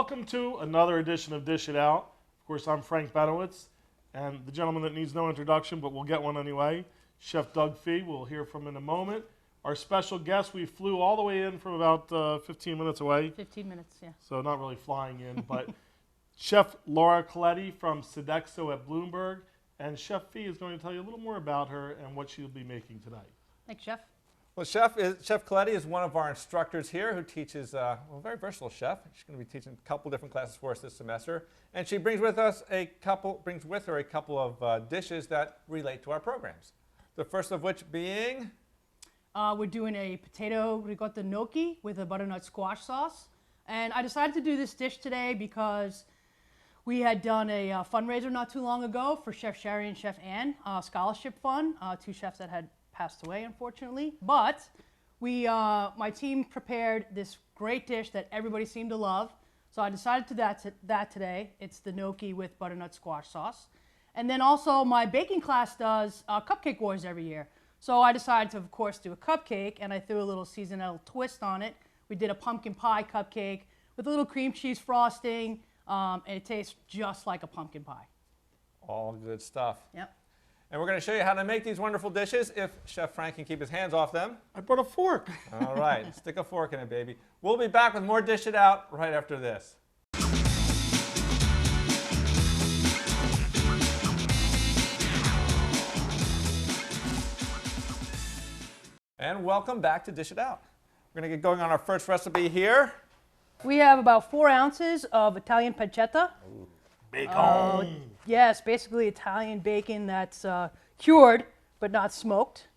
Welcome to another edition of Dish It Out. Of course, I'm Frank Benowitz, and the gentleman that needs no introduction, but we'll get one anyway, Chef Doug Fee. We'll hear from in a moment. Our special guest, we flew all the way in from about 15 minutes away. 15 minutes, yeah. So not really flying in, but Chef Laura Coletti from Sodexo at Bloomberg. And Chef Fee is going to tell you a little more about her and what she'll be making today. Thanks, Chef. Well, Chef Coletti is one of our instructors here who teaches, a very versatile chef. She's going to be teaching a couple different classes for us this semester. And she brings with her a couple of dishes that relate to our programs. The first of which being? We're doing a potato ricotta gnocchi with a butternut squash sauce. And I decided to do this dish today because we had done a fundraiser not too long ago for Chef Sherry and Chef Ann, scholarship fund, two chefs that had passed away, unfortunately. But my team prepared this great dish that everybody seemed to love. So I decided to do that today. It's the gnocchi with butternut squash sauce. And then also my baking class does Cupcake Wars every year. So I decided to, of course, do a cupcake, and I threw a little seasonal twist on it. We did a pumpkin pie cupcake with a little cream cheese frosting, and it tastes just like a pumpkin pie. All good stuff. Yep. And we're going to show you how to make these wonderful dishes if Chef Frank can keep his hands off them. I brought a fork. All right, stick a fork in it, baby. We'll be back with more Dish It Out right after this. And welcome back to Dish It Out. We're going to get going on our first recipe here. We have about 4 ounces of Italian pancetta. Bacon. Yes, basically Italian bacon that's cured but not smoked.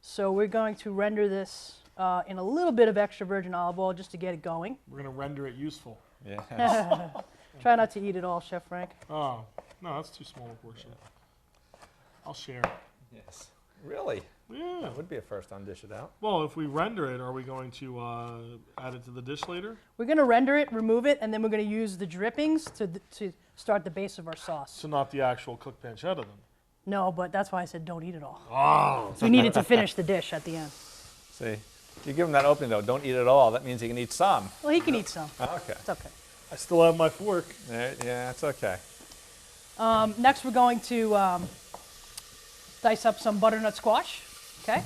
So we're going to render this in a little bit of extra virgin olive oil just to get it going. We're going to render it useful. Yes. Try not to eat it all, Chef Frank. Oh, no, that's too small a portion. I'll share. Yes. Really? Yeah. That would be a first on Dish It Out. Well, if we render it, are we going to add it to the dish later? We're going to render it, remove it, and then we're going to use the drippings to start the base of our sauce. So not the actual cooked pancetta then? No, but that's why I said don't eat it all. Oh. So we needed to finish the dish at the end. See, if you give him that opening though, don't eat it all. That means he can eat some. Well, he can eat some. Okay. It's okay. I still have my fork. Yeah, it's okay. Next, we're going to dice up some butternut squash. Okay.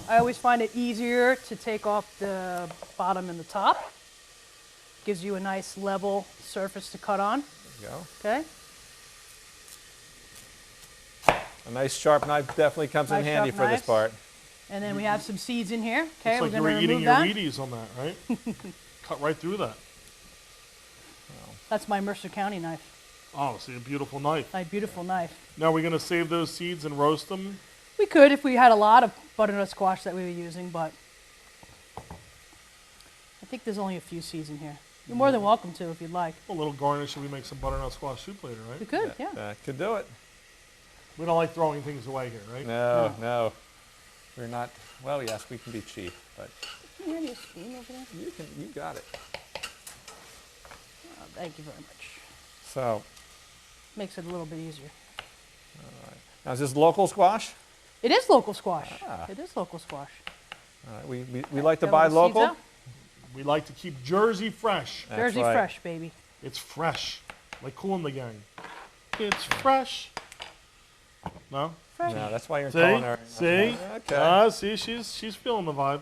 I always find it easier to take off the bottom and the top. Gives you a nice level surface to cut on. There you go. Okay. A nice sharp knife definitely comes in Nice handy sharp for this knives. part. And then we have some seeds in here. Okay, It's like we're you going were to eating remove your that. Wheaties on that, right? Cut right through that. That's my Mercer County knife. Oh, see, a beautiful knife. My beautiful knife. Now we're going to save those seeds and roast them. We could if we had a lot of butternut squash that we were using, but I think there's only a few seeds in here. You're more than welcome to if you'd like. A little garnish and we make some butternut squash soup later, We right? could, yeah. That could do it. We don't like throwing things away here, right? No, no. We're not, well, yes, we can be cheap, but Can you hand me a spoon over there? you got it. Oh, thank you very much. So, Makes it a little bit easier. now is this local squash? It is local squash. Ah. It is local squash. All right, we like to Got buy little seeds local. out. We like to keep Jersey fresh. That's Jersey right. fresh, baby. It's fresh. Like Kool and the Gang. It's fresh. No? Fresh. No, that's why you're in See? culinary. See? Okay. See, she's feeling the vibe.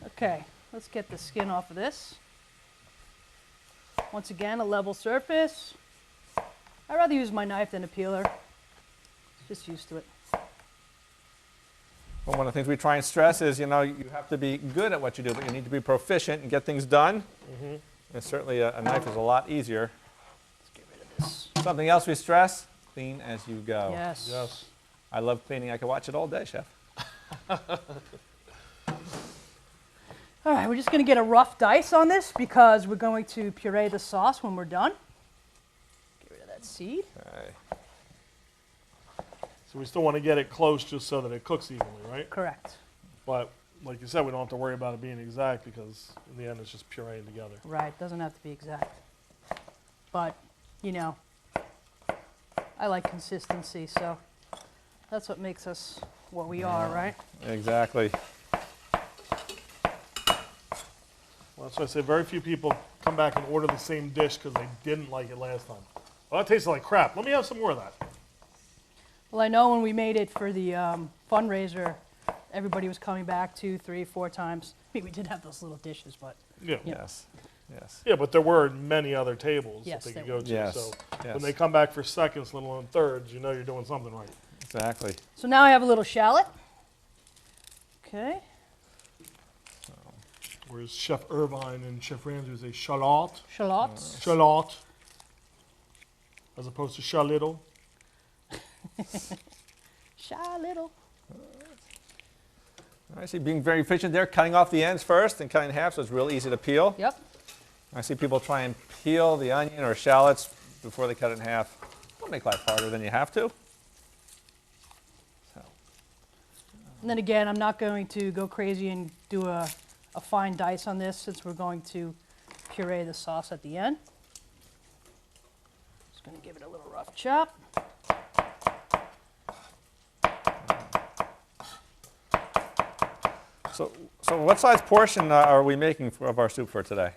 Okay, let's get the skin off of this. Once again, a level surface. I'd rather use my knife than a peeler. Just used to it. Well, one of the things we try and stress is, you have to be good at what you do, but you need to be proficient and get things done. And certainly a knife is a lot easier. Let's get rid of this. Something else we stress, clean as you go. Yes. Yes. I love cleaning. I could watch it all day, Chef. All right, we're just going to get a rough dice on this because we're going to puree the sauce when we're done. Get rid of that seed. Okay. So we still want to get it close just so that it cooks evenly, right? Correct. But like you said, we don't have to worry about it being exact because in the end it's just pureeing together. Right, doesn't have to be exact. But, I like consistency, so that's what makes us what we are, right? Exactly. That's why I say very few people come back and order the same dish because they didn't like it last time. Well, that tasted like crap. Let me have some more of that. Well, I know when we made it for the fundraiser, everybody was coming back 2, 3, 4 times. I mean, we did have those little dishes, but Yeah. Yeah. Yes. Yes. Yeah, but there were many other tables Yes, that they could there go to. Yes. So Yes. when they come back for seconds, let alone thirds, you know you're doing something right. Exactly. so now I have a little shallot. Okay. Whereas Chef Irvine and Chef Ramsay say shallot, Shallots. shallot, as opposed to shallittle. Shallottle. I see being very efficient there, cutting off the ends first and cutting in half so it's real easy to peel. Yep. I see people try and peel the onion or shallots before they cut it in half. Don't make life harder than you have to. So, And then again, I'm not going to go crazy and do a fine dice on this since we're going to puree the sauce at the end. Just going to give it a little rough chop. so what size portion are we making of our soup for today?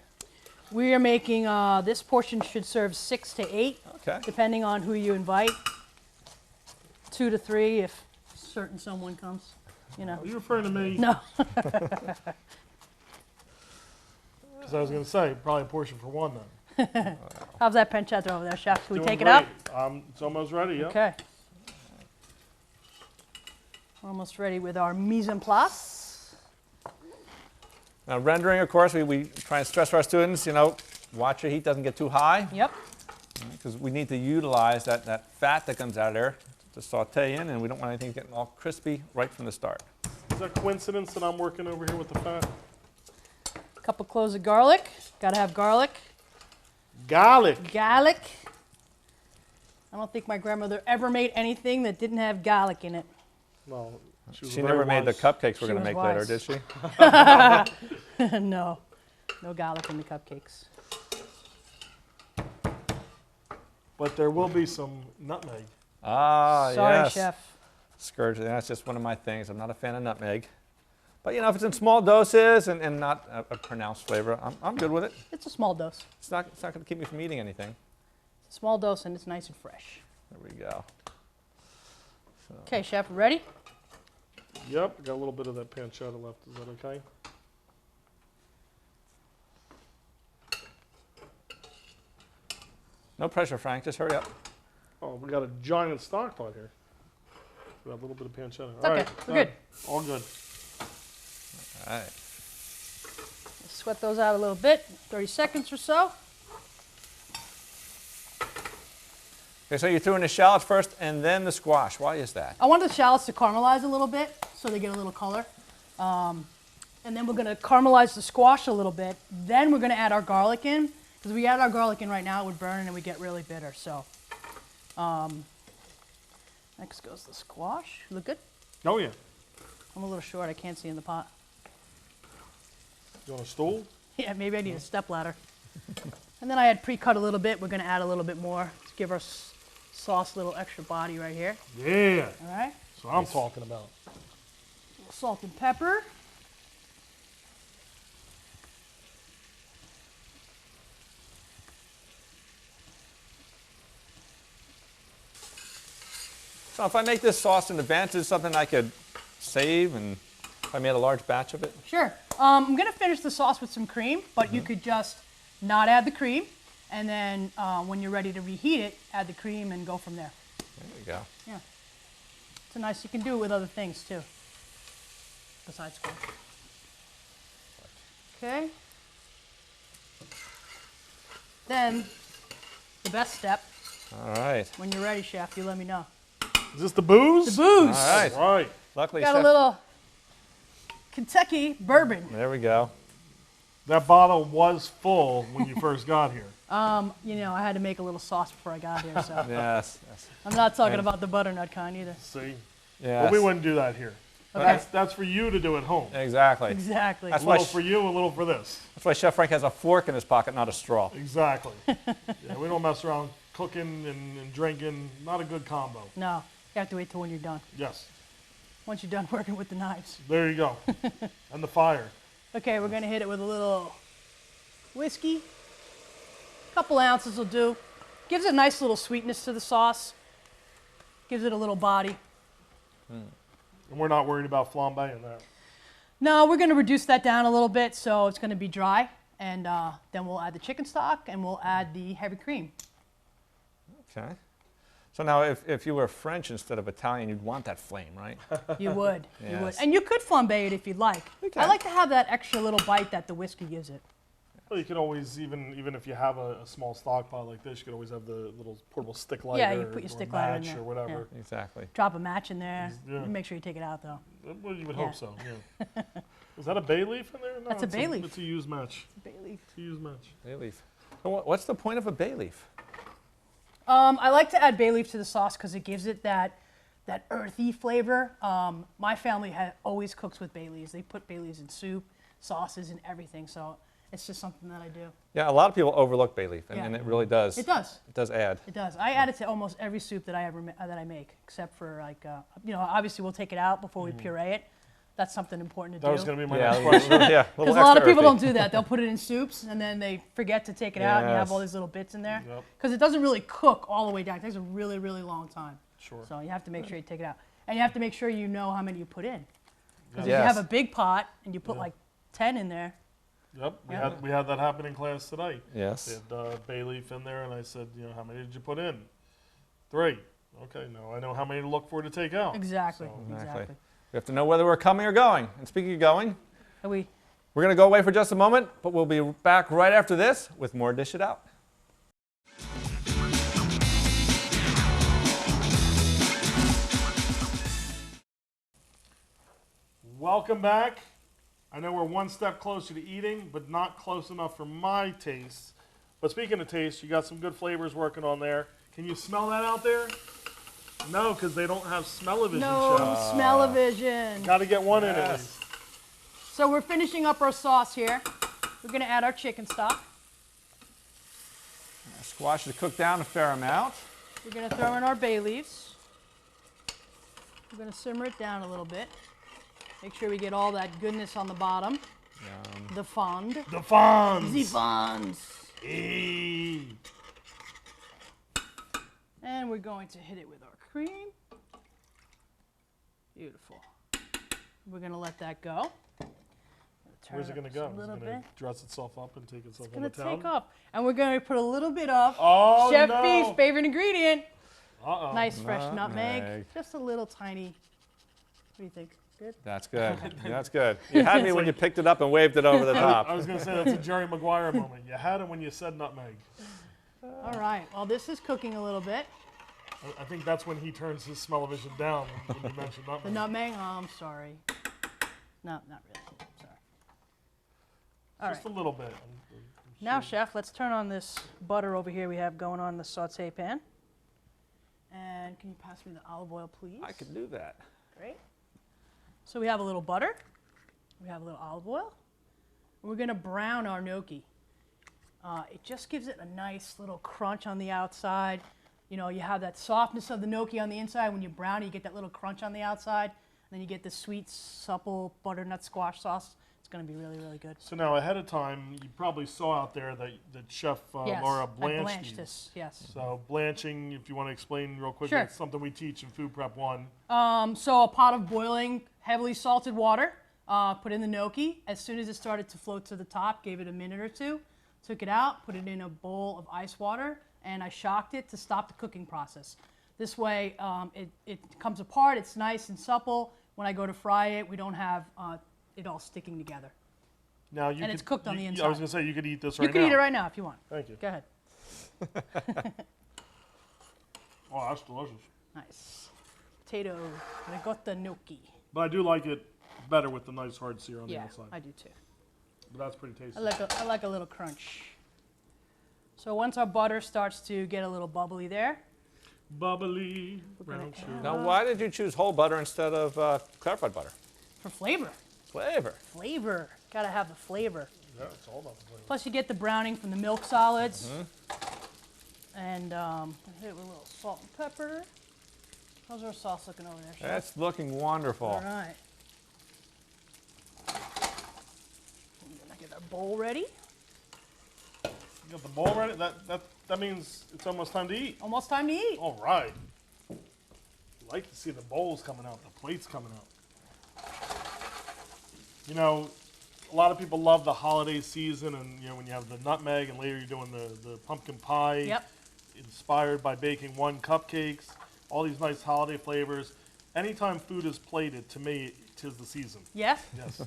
We are making, this portion should serve 6 to 8, Okay. depending on who you invite. 2 to 3 if certain someone comes, you know. Are you referring to me? No. Because I was going to say, probably a portion for one then. How's that pancetta over there, Chef? Can we Doing take it up? great. It's almost ready, yeah. Okay. We're almost ready with our mise en place. Now rendering, of course, we try and stress our students, watch your heat doesn't get too high Yep. because we need to utilize that fat that comes out of there to saute in, and we don't want anything getting all crispy right from the start. Is that coincidence that I'm working over here with the fat? Couple cloves of garlic. Gotta have garlic. Garlic. Garlic. I don't think my grandmother ever made anything that didn't have garlic in it. Well, she, was She very never made the wise. cupcakes we're She going to was make later, wise. did she? No. No garlic in the cupcakes. But there will be some nutmeg. Ah, Sorry, yes. Chef. Scourge, that's just one of my things. I'm not a fan of nutmeg. But, if it's in small doses and not a pronounced flavor, I'm good with it. It's a small dose. It's not going to keep me from eating anything. Small dose and it's nice and fresh. There we go. Okay, Chef, ready? Yep, got a little bit of that pancetta left. Is that okay? No pressure, Frank. Just hurry up. Oh, we got a giant stock pot here. We got a little bit of pancetta. It's All okay. right, We're done. good. All good. All right. Sweat those out a little bit. 30 seconds or so. Okay, so you threw in the shallots first and then the squash. Why is that? I want the shallots to caramelize a little bit so they get a little color. And then we're going to caramelize the squash a little bit. Then we're going to add our garlic in. Because if we add our garlic in right now, it would burn and we get really bitter. So next goes the squash. Look good? Oh, yeah. I'm a little short. I can't see in the pot. You want a stool? Yeah, maybe I need a step ladder. And then I had pre-cut a little bit. We're going to add a little bit more to give our sauce a little extra body right here. Yeah. All right? That's what I'm talking about. Salt and pepper. So if I make this sauce in advance, is it something I could save and if I made a large batch of it? Sure. I'm going to finish the sauce with some cream, but you could just not add the cream. And then when you're ready to reheat it, add the cream and go from there. There you go. Yeah. It's a nice, you can do it with other things too, besides squash. Okay. Then, the best step, All right. when you're ready, Chef, you let me know. Is this the booze? The booze. All right. All right. Luckily, Got a Chef, little Kentucky bourbon. there we go. That bottle was full when you first got here. I had to make a little sauce before I got here, so Yes. I'm not talking And- about the butternut kind either. See? Yes. But we wouldn't do that here. Okay. That's for you to do at home. Exactly. Exactly. That's A why, little for you, a little for this. that's why Chef Frank has a fork in his pocket, not a straw. Exactly. Yeah, we don't mess around cooking and drinking. Not a good combo. No, you have to wait till when you're done. Yes. Once you're done working with the knives. There you go. And the fire. Okay, we're gonna hit it with a little whiskey. A couple ounces will do. Gives a nice little sweetness to the sauce. Gives it a little body. And we're not worried about flambeing that. No, we're going to reduce that down a little bit, so it's going to be dry. And then we'll add the chicken stock, and we'll add the heavy cream. Okay. So now if you were French instead of Italian, you'd want that flame, right? You would. You would. Yes. And you could flambe it if you'd like. Okay. I like to have that extra little bite that the whiskey gives it. Well, you could always, even if you have a small stock pot like this, you could always have the little portable stick lighter. Yeah, you put your or stick lighter in match there. or whatever. Exactly. Drop a match in there. Yeah. Make sure you take it out, though. Well, you would Yeah. hope so. Yeah. Is that a bay leaf in there? No, That's a it's bay leaf. It's a used match. Bay leaf. It's a used match. Bay leaf. So what's the point of a bay leaf? I like to add bay leaf to the sauce because it gives it that earthy flavor. My family always cooks with bay leaves. They put bay leaves in soup, sauces, and everything. So it's just something that I do. Yeah, a lot of people overlook bay leaf, and, Yeah. and it really does. It does. It does add. It does. I add it to almost every soup that I make, except for like, obviously we'll take it out before we puree it. That's something important to That do. was going to be my Yeah, next question. yeah. Because a lot of people don't do that. They'll put it in soups and then they forget to take it out, and you have Yes. all these little bits in there. Yep. Because it doesn't really cook all the way down. It takes a really, really long time. Sure. So you have to make sure you take it out. And you have to make sure you know how many you put in. Because Yep. if you Yes. have a big pot and you put Yeah. like 10 in there, Yep. Yeah. We had that happen in class today. They Yes. had bay leaf in there, and I said, how many did you put in? 3. Okay, now I know how many to look for to take out. exactly. So- Exactly. We have to know whether we're coming or going. And speaking of going, Are we? we're going to go away for just a moment, but we'll be back right after this with more Dish It Out. Welcome back. I know we're one step closer to eating, but not close enough for my taste. But speaking of taste, you got some good flavors working on there. Can you smell that out there? No, because they don't have smell-o-vision, No Chef. smell-o-vision. Got to get one in at Yes. least. So we're finishing up our sauce here. We're going to add our chicken stock. Squash is cooked down a fair amount. We're going to throw in our bay leaves. We're going to simmer it down a little bit. Make sure we get all that goodness on the bottom. The fond. The Fonz. The fonds. Hey. And we're going to hit it with our cream. Beautiful. We're going to let that go. Turn Where's it going to go? A Is little it bit. going to dress itself up and take itself It's on going the to town? take up. And we're going to put a little bit of Oh, Chef no. B's favorite ingredient. Uh-oh. Nice fresh nutmeg. Nutmeg. Just a little tiny. What do you think? Good? That's good. That's good. You had me when you picked it up and waved it over the I top. was going to say that's a Jerry Maguire moment. You had him when you said nutmeg. All right. Well, this is cooking a little bit. I think that's when he turns his smell-o-vision down when you mentioned The nutmeg. nutmeg? Oh, I'm sorry. No, not really. Sorry. All right. Just a little bit. Now, Chef, let's turn on this butter over here we have going on in the saute pan. And can you pass me the olive oil, please? I could do that. Great. So we have a little butter. We have a little olive oil. And we're going to brown our gnocchi. It just gives it a nice little crunch on the outside. You know, you have that softness of the gnocchi on the inside. When you brown it, you get that little crunch on the outside. And then you get the sweet, supple butternut squash sauce. It's going to be really, really good. So now, ahead of time, you probably saw out there that Chef Yes, Laura I blanched blanched these. this. Yes. So blanching, if you want to explain real quick, Sure. it's something we teach in Food Prep 1. So a pot of boiling, heavily salted water, put in the gnocchi. As soon as it started to float to the top, gave it a minute or two, took it out, put it in a bowl of ice water, and I shocked it to stop the cooking process. This way, it comes apart, it's nice and supple. When I go to fry it, we don't have it all sticking together. Now you And could, it's cooked on the I was inside. going to say, you could eat this You right can now. eat it right now if you want. Thank you. Go ahead. Oh, that's delicious. Nice. Potato ricotta gnocchi. But I do like it better with the nice hard sear on the Yeah, outside. I do too. But that's pretty tasty. I like a little crunch. So once our butter starts to get a little bubbly there, Bubbly gonna brown add- sugar. Now, why did you choose whole butter instead of clarified butter? for flavor. Flavor. Flavor. Gotta have the flavor. Yeah, it's all about the flavor. Plus you get the browning from the milk solids. And hit it with a little salt and pepper. How's our sauce looking over there, Chef? That's looking wonderful. All right. I'm gonna get our bowl ready. You got the bowl ready? That means it's almost time to eat. Almost time to eat. All right. Like to see the bowls coming out, the plates coming out. You know, a lot of people love the holiday season, and you know when you have the nutmeg, and later you're doing the pumpkin pie. Yep. Inspired by baking one cupcakes. All these nice holiday flavors. Anytime food is plated, to me, tis the season. Yeah. Yes.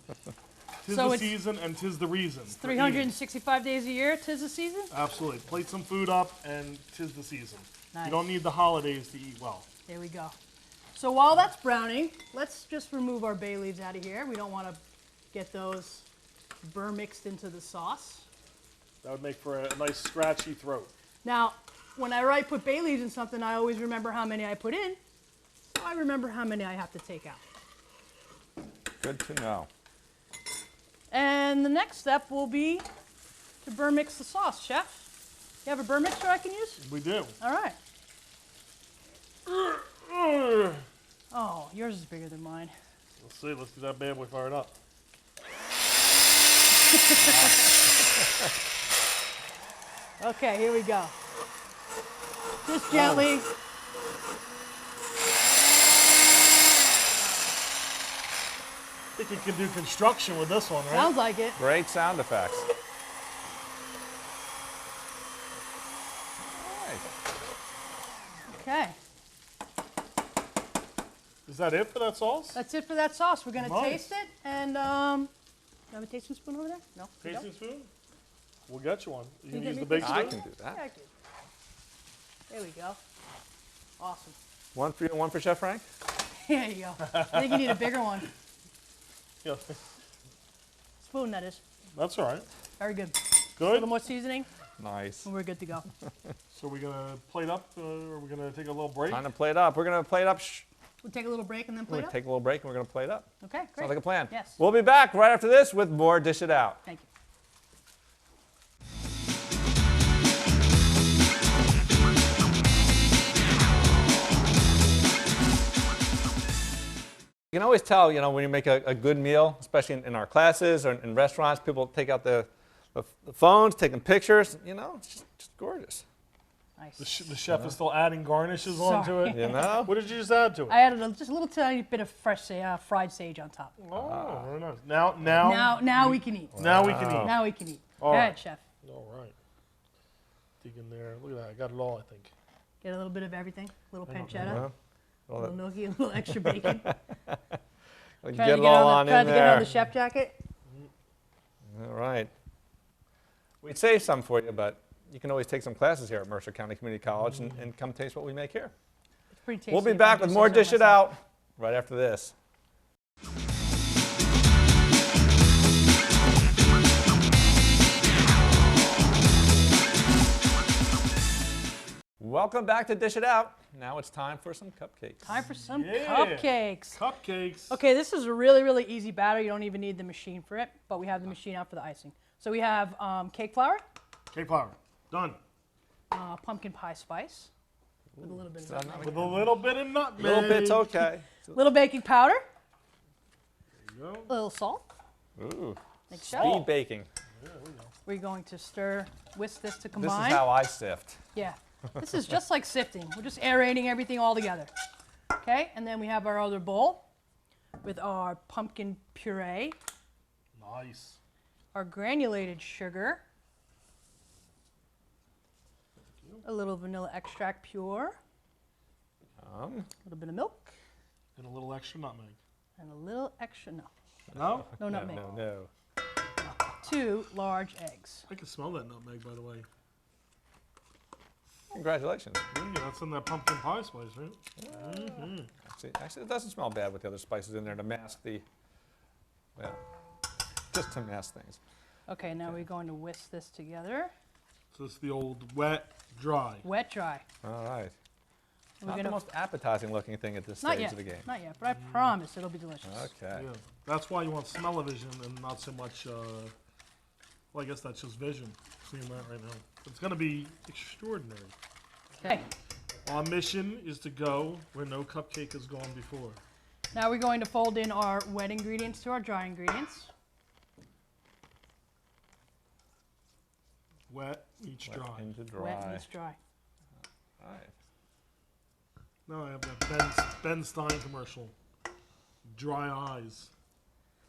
Tis So the it's- season, and tis the reason. for eating. 365 days a year, 'tis the season. Absolutely. Plate some food up, and tis the season. Nice. You don't need the holidays to eat well. There we go. So while that's browning, let's just remove our bay leaves out of here. We don't want to get those burr mixed into the sauce. That would make for a nice scratchy throat. Now, when I put bay leaves in something, I always remember how many I put in. So I remember how many I have to take out. Good to know. And the next step will be to burr mix the sauce. Chef, you have a burr mixer I can use? We do. All right. Let's Oh, yours is bigger than mine. see. Let's do that bad boy fired up. Okay, here we go. Just gently. I think you can do construction with this one, right? Sounds like it. Great sound effects. All right. Okay, Is that it for that sauce? that's it for that sauce. We're gonna Nice. taste it, and you have a tasting spoon over there? No. you don't? Tasting spoon? We'll get you one. You can get use me the big a I spoon? can do Yeah, that. I do. There we go. Awesome. One for you, one for Chef Frank. There you go. I think you need a bigger one. Yeah. Spoon, that is. That's all right. Very good. A Good. little more seasoning, Nice. and we're good to go. So we're gonna plate up, or we're gonna take a little break? Time to plate up. We're going to plate up. We'll take a little break and then We're plate going up. to take a little break and we're going to plate up. Okay, great. Sounds like a plan. Yes. We'll be back right after this with more Dish It Out. Thank you. You can always tell, you know, when you make a good meal, especially in our classes or in restaurants, people take out the phones, taking pictures. You know, it's just gorgeous. Nice. The chef is still adding garnishes onto Sorry. it. You know? What did you just add to it? I added just a little tiny bit of fresh fried sage on top. Oh, very nice. Now Now we can eat. now we can eat. Now we can eat. All Go right. ahead, chef. All right. Dig in there. Look at that. I got it all, I think. Get a little bit of everything. A little Hang on, pancetta, Well, a well, little gnocchi, a little extra bacon. you Trying get to it all on trying in to get on there. the chef jacket. All right. We'd save some for you, but you can always take some classes here at Mercer County Community College and come taste what we make here. It's pretty tasty. We'll be if I back do with say more so Dish It myself. Out right after this. Welcome back to Dish It Out. Now it's time for some cupcakes. Time for some Yeah. cupcakes. Cupcakes. Okay, this is a really, really easy batter. You don't even need the machine for it, but we have the machine out for the icing. So we have cake flour, Cake flour. Done. pumpkin pie spice, with a little bit of nutmeg. With a little bit of nutmeg. A little bit's okay. Little baking powder, There you go. a little salt, Ooh, like speed so. baking. We're going to whisk this to This combine. is how I sift. Yeah, this is just like sifting. We're just aerating everything all together. Okay, and then we have our other bowl with our pumpkin puree, Nice. our granulated sugar, a little vanilla extract pure, a little bit of milk, And a little extra nutmeg. and a little extra, no No? nutmeg. No. 2 large eggs. I can smell that nutmeg, by the way. Congratulations. Yeah, that's in that pumpkin pie spice, right? Actually, it doesn't smell bad with the other spices in there to mask the, well, just to mask things. Okay, now we're going to whisk this together. So it's the old wet, dry. Wet, dry. All right. We're Not the gonna, most appetizing looking thing at this not stage yet, of the game. not yet, but I promise it'll be delicious. Okay. Yeah. That's why you want smell-o-vision and not so much, well, I guess that's just vision. Seeing that right now. It's going to be extraordinary. Okay, Our mission is to go where no cupcake has gone before. now we're going to fold in our wet ingredients to our dry ingredients. Wet, Each Wet dry. into dry. Wet and it's dry. All right. Now I have that Ben Stein commercial. Dry eyes.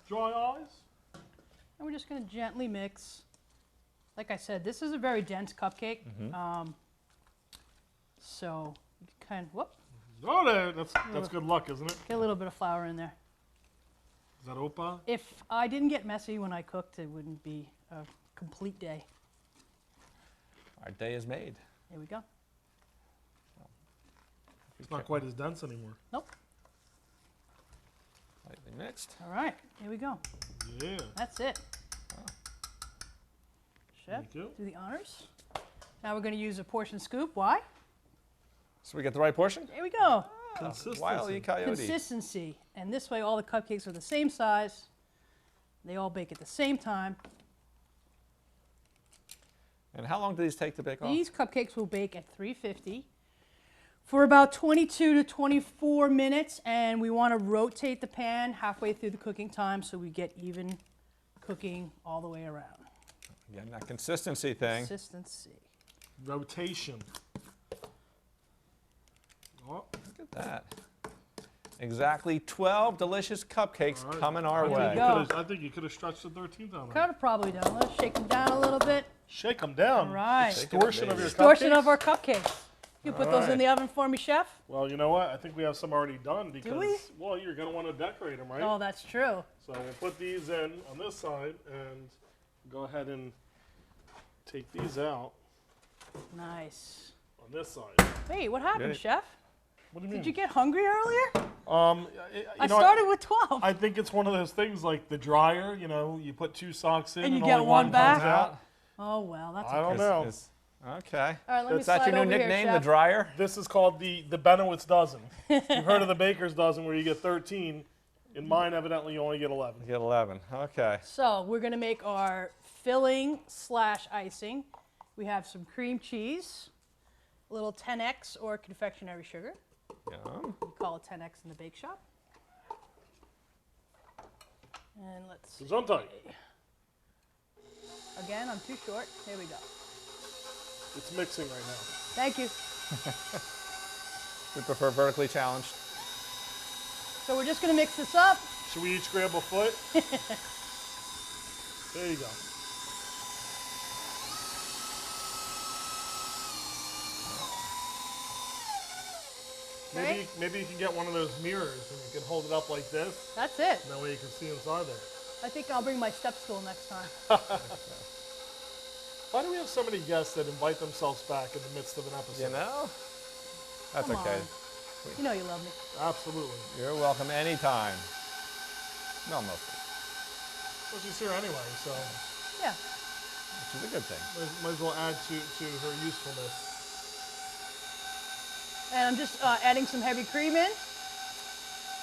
Dry eyes? And we're just going to gently mix. Like I said, this is a very dense cupcake. So you can kind of, whoop, Oh, there. That's good luck, isn't it? get a little bit of flour in there. Is that Opa? If I didn't get messy when I cooked, it wouldn't be a complete day. Our day is made. Here we go. It's not quite as dense anymore. Nope. Lightly mixed. All right, here we go. Yeah. That's it. Chef, Thank you. do the honors. Now we're going to use a portion scoop. Why? So we get the right portion? Here we go. Consistency. Wile E. Coyote. Consistency. And this way all the cupcakes are the same size. They all bake at the same time. And how long do these take to bake off? These cupcakes will bake at 350 for about 22 to 24 minutes, and we want to rotate the pan halfway through the cooking time so we get even cooking all the way around. Again, that consistency thing. Consistency. Rotation. Oh, Look at that. Exactly 12 delicious cupcakes all right. coming our I think way. you go. could've- I think you could have stretched the 13th on Could that. have probably done. Let's shake them down a little bit. Shake them down. All right. Shake it up, Extortion of baby. your Distortion cupcakes? of our cupcakes. You put those in right. the oven for me, chef? Well, you know what? I think we have some already done because, we? well, you're going to want to decorate them, right? Oh, that's true. So we'll put these in on this side and go ahead and take these out Nice. on this side. Wait, what happened, Great. chef? What do you mean? Did you get hungry earlier? I You know, started with 12. I think it's one of those things like the dryer, you know, you put 2 socks in And you and get only one one back? comes out. Oh, well, that's I don't okay. know. Okay. All right, let me Is that slide your new over here, nickname, the chef. dryer? This is called the Benowitz dozen. You've heard of the baker's dozen where you get 13. In mine, evidently, you only get 11. You get 11. Okay. So we're going to make our filling / icing. We have some cream cheese, a little 10X or confectionery sugar. Yum. We call it 10X in the bake shop. And let's, Gesundheit. again, I'm too short. Here we go. It's mixing right now. Thank you. We prefer vertically challenged. So we're just going to mix this up. Should we each grab a foot? There you go. Okay. Maybe you can get one of those mirrors and you can hold it up like this. That's it. And that way you can see inside there. I think I'll bring my step stool next time. Why do we have so many guests that invite themselves back in the midst of an episode? You know? That's Come okay. on. You know you love me. Absolutely. You're welcome anytime. Well, mostly, Well, she's here anyway, so Yeah. which is a good thing. might as well add to her usefulness. And I'm just adding some heavy cream in.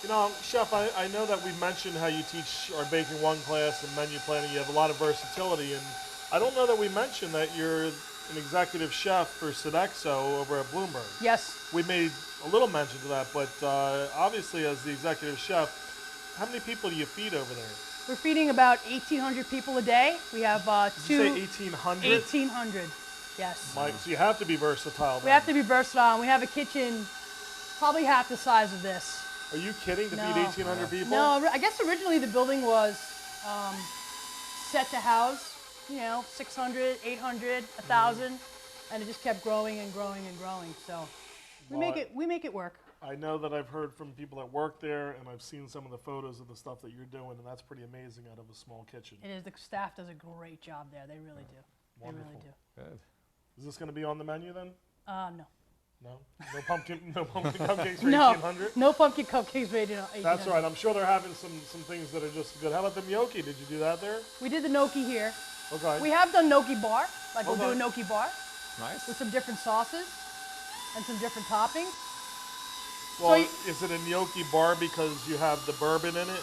You know, Chef, I know that we've mentioned how you teach our Baking 1 class and menu planning. You have a lot of versatility, and I don't know that we mentioned that you're an executive chef for Sodexo over at Bloomberg. Yes. We made a little mention to that, but obviously as the executive chef, how many people do you feed over there? We're feeding about 1,800 people a day. We have Did you say 1,800? 1,800. Yes. Mike, so you have to be versatile. We have to be versatile. We have a kitchen probably half the size of this. Are you kidding to No. feed 1,800 people? No, I guess originally the building was set to house, 600, 800, 1,000, and it just kept growing and growing and growing. So we make it work. I know that I've heard from people that work there, and I've seen some of the photos of the stuff that you're doing, and that's pretty amazing out of a small kitchen. It is. The staff does a great job there. They really do. Wonderful. They really do. Good. Is this going to be on the menu then? No. No? No pumpkin cupcakes for No. 1,800? No pumpkin cupcakes rated on 1,800. That's right. I'm sure they're having some things that are just good. How about the gnocchi? Did you do that there? We did the gnocchi here. Okay. We have done gnocchi bar. Like we'll do a Okay. gnocchi bar Nice. with some different sauces and some different toppings. well, you- is it a gnocchi bar because you have the bourbon in it?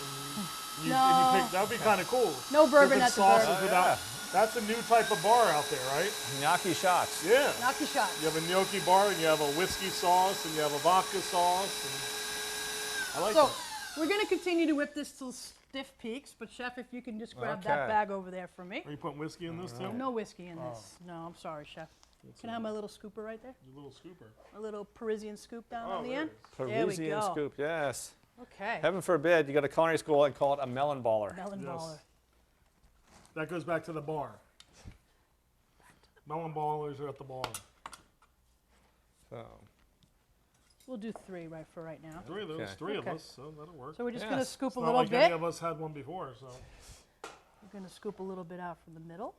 And you No. pick, that would be kind of cool. No bourbon Different at the sauces bourbon. without. Yeah. That's a new type of bar out there, right? Gnocchi shots. Yeah. Gnocchi shots. You have a gnocchi bar, and you have a whiskey sauce, and you have a vodka sauce. And I like So that. we're going to continue to whip this till Stiff Peaks, but Chef, if you can just grab that Okay. bag over there for me. Are you putting whiskey in this too? No whiskey in this. No, I'm sorry, Chef. Can I have my little scooper right there? Your little scooper. A little Parisian scoop down Oh, on the there end? it is. There we Parisian go. scoop, yes. Okay. Heaven forbid you go to culinary school and call it a melon baller. Melon Yes. baller. That goes back to the bar. Melon ballers are at the bar. So, We'll do 3 for right now. Three of those, Okay. three of Okay. us, so that'll work. So we're just going to Yes. scoop It's a not little like any bit. of us had one before, so. We're going to scoop a little bit out from the middle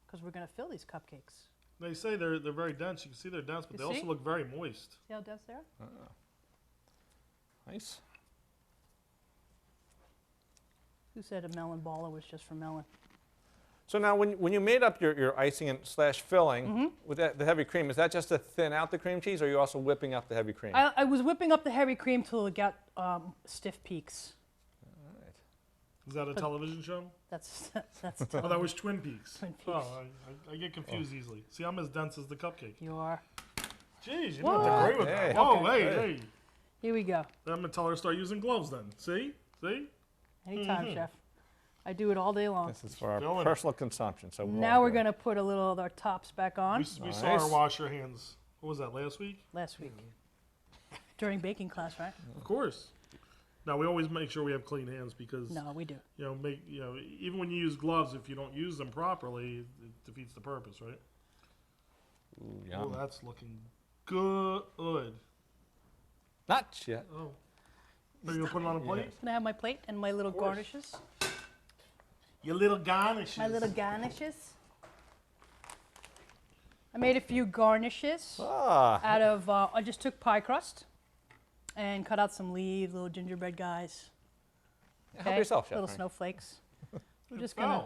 because we're going to fill these cupcakes. They say they're very dense. You can see they're dense, but You they also see? look very moist. See how dense they are? nice. Who said a melon baller was just for melon? So now when you made up your icing and / filling Mm-hmm. with the heavy cream, is that just to thin out the cream cheese, or are you also whipping up the heavy cream? I was whipping up the heavy cream till it got stiff peaks. All right. Is that a television show? That's Oh, that was Twin Peaks. Twin Peaks. Oh, I get confused easily. See, I'm as dense as the cupcake. You are. Jeez, you don't have to agree with Hey. that. Whoa, Okay. hey, hey. Here we go. Then I'm going to tell her to start using gloves then. See? See? Anytime, Chef. I do it all day long. This is for our Filling. personal consumption. So Now we're going to put a little of our tops back on We saw her Nice. wash her hands. What was that, last week? last week during baking class, right? Of course. Now, we always make sure we have clean hands because, No, we do. even when you use gloves, if you don't use them properly, it defeats the purpose, right? Ooh, Oh, yum. that's looking good. Not yet. Oh. Are you going to put it on a plate? Can I have my plate and my little course. garnishes? Your little garnishes. My little garnishes. I made a few garnishes Ah, out of, I just took pie crust and cut out some leaves, little gingerbread guys. help yourself, Chef. Little Frank. snowflakes. We're just Oh, gonna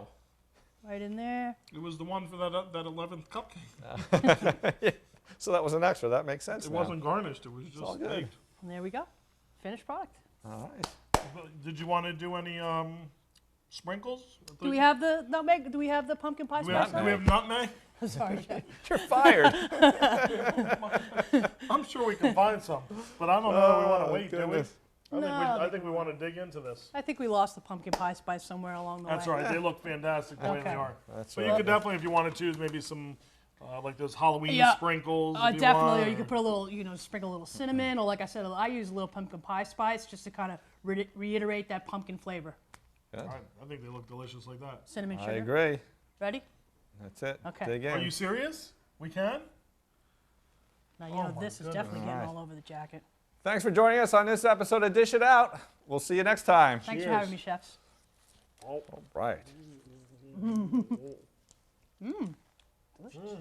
right in there. it was the one for that 11th cupcake. So that was an extra. That makes sense. It now. wasn't garnished. It was all just good. baked. And there we go. Finished product. All right. Did you want to do any sprinkles? Do we have the nutmeg? Do we have the pumpkin pie Do we spice? have, do we have nutmeg? Sorry, Chef. You're fired. I'm sure we can find some, but I don't know that we want to Oh, wait, do we? goodness. I think we want to dig into this. I think we lost the pumpkin pie spice somewhere along the That's way. right. They look fantastic the way they Okay. are. That's But you right. could definitely, if you want to choose, maybe some like those Halloween Yeah. sprinkles. if you Definitely. want, Or you could put a little, sprinkle a little cinnamon, or like I said, I use a little pumpkin pie spice just to kind of reiterate that pumpkin flavor. Good. I think they look delicious like that. Cinnamon I sugar. agree. Ready? That's it. Okay. Dig in. Are you serious? We can? Now, Oh my this is goodness. definitely getting Alright. all over the jacket. Thanks for joining us on this episode of Dish It Out. We'll see you next time. Thanks for Cheers. having me, chefs. All right. Delicious.